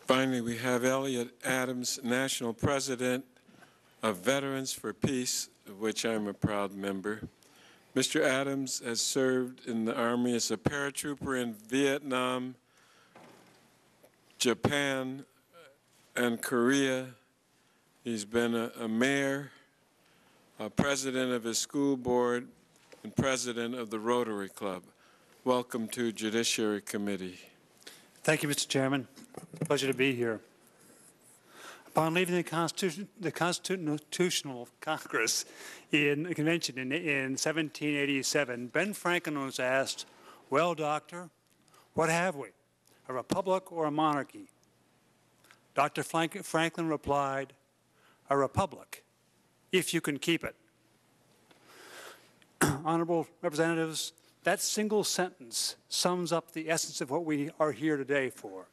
Finally, we have Elliot Adams, National President of Veterans for Peace, of which I'm a proud member. Mr. Adams has served in the Army as a paratrooper in Vietnam, Japan, and Korea. He's been a mayor, a president of his school board, and president of the Rotary Club. Welcome to Judiciary Committee. Thank you, Mr. Chairman. Pleasure to be here. Upon leaving the Constitutional Congress in the convention in 1787, Ben Franklin was asked, "Well, doctor, what have we, a republic or a monarchy?" Dr. Franklin replied, "A republic, if you can keep it." Honorable representatives, that single sentence sums up the essence of what we are here today for,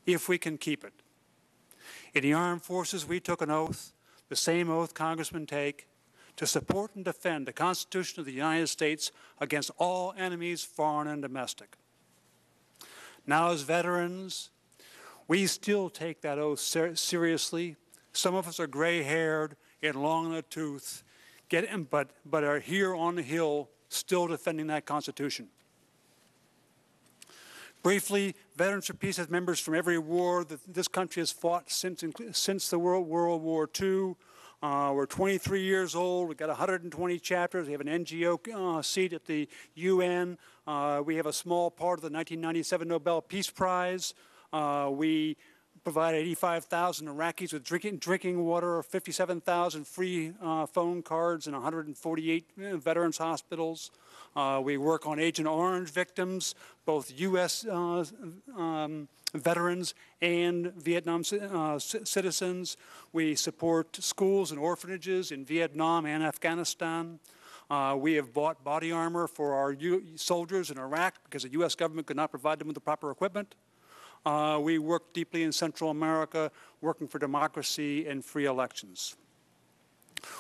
if we can keep it. In the armed forces, we took an oath, the same oath congressmen take, to support and defend the Constitution of the United States against all enemies, foreign and domestic. Now, as veterans, we still take that oath seriously. Some of us are gray-haired and long in the tooth, but are here on the Hill still defending that Constitution. Briefly, Veterans for Peace has members from every war that this country has fought since the World War II. We're 23 years old. We've got 120 chapters. We have an NGO seat at the UN. We have a small part of the 1997 Nobel Peace Prize. We provide 85,000 Iraqis with drinking water, 57,000 free phone cards in 148 veterans hospitals. We work on Agent Orange victims, both U.S. Veterans and Vietnam citizens. We support schools and orphanages in Vietnam and Afghanistan. We have bought body armor for our soldiers in Iraq because the U.S. government could not provide them with the proper equipment. We work deeply in Central America, working for democracy and free elections.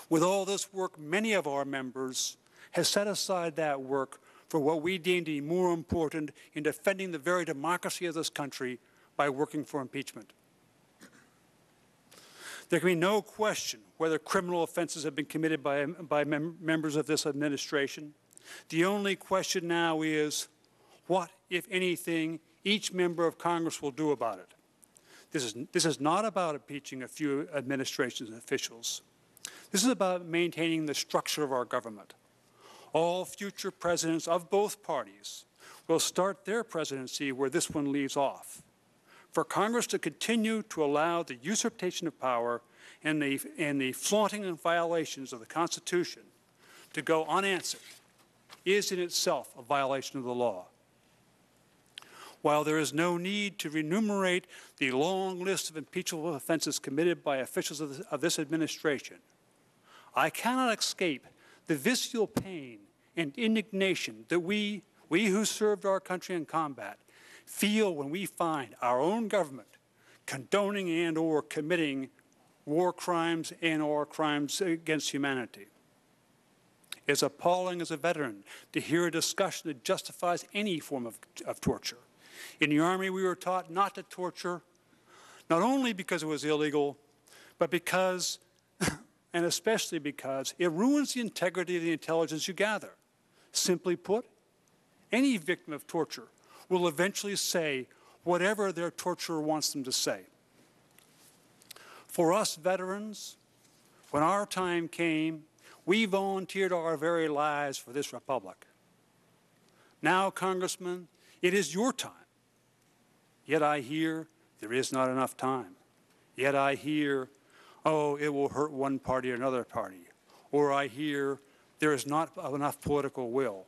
With all this work, many of our members have set aside that work for what we deem to be more important in defending the very democracy of this country by working for impeachment. There can be no question whether criminal offenses have been committed by members of this administration. The only question now is what, if anything, each member of Congress will do about it. This is not about impeaching a few administrations and officials. This is about maintaining the structure of our government. All future presidents of both parties will start their presidency where this one leaves off. For Congress to continue to allow the usurpation of power and the flaunting and violations of the Constitution to go unanswered is in itself a violation of the law. While there is no need to enumerate the long list of impeachable offenses committed by officials of this administration, I cannot escape the visceral pain and indignation that we who served our country in combat feel when we find our own government condoning and or committing war crimes and or crimes against humanity. It's appalling as a veteran to hear a discussion that justifies any form of torture. In the Army, we were taught not to torture, not only because it was illegal, but because, and especially because, it ruins the integrity of the intelligence you gather. Simply put, any victim of torture will eventually say whatever their torturer wants them to say. For us veterans, when our time came, we volunteered our very lives for this republic. Now, Congressman, it is your time. Yet I hear there is not enough time. Yet I hear, oh, it will hurt one party or another party. Or I hear there is not enough political will.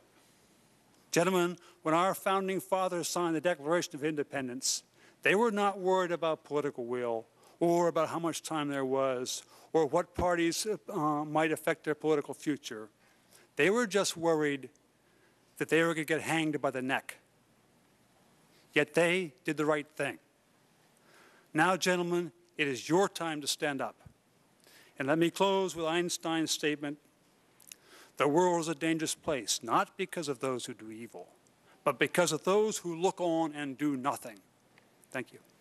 Gentlemen, when our founding fathers signed the Declaration of Independence, they were not worried about political will or about how much time there was or what parties might affect their political future. They were just worried that they were going to get hanged by the neck. Yet they did the right thing. Now, gentlemen, it is your time to stand up. And let me close with Einstein's statement, "The world is a dangerous place, not because of those who do evil, but because of those who look on and do nothing." Thank you.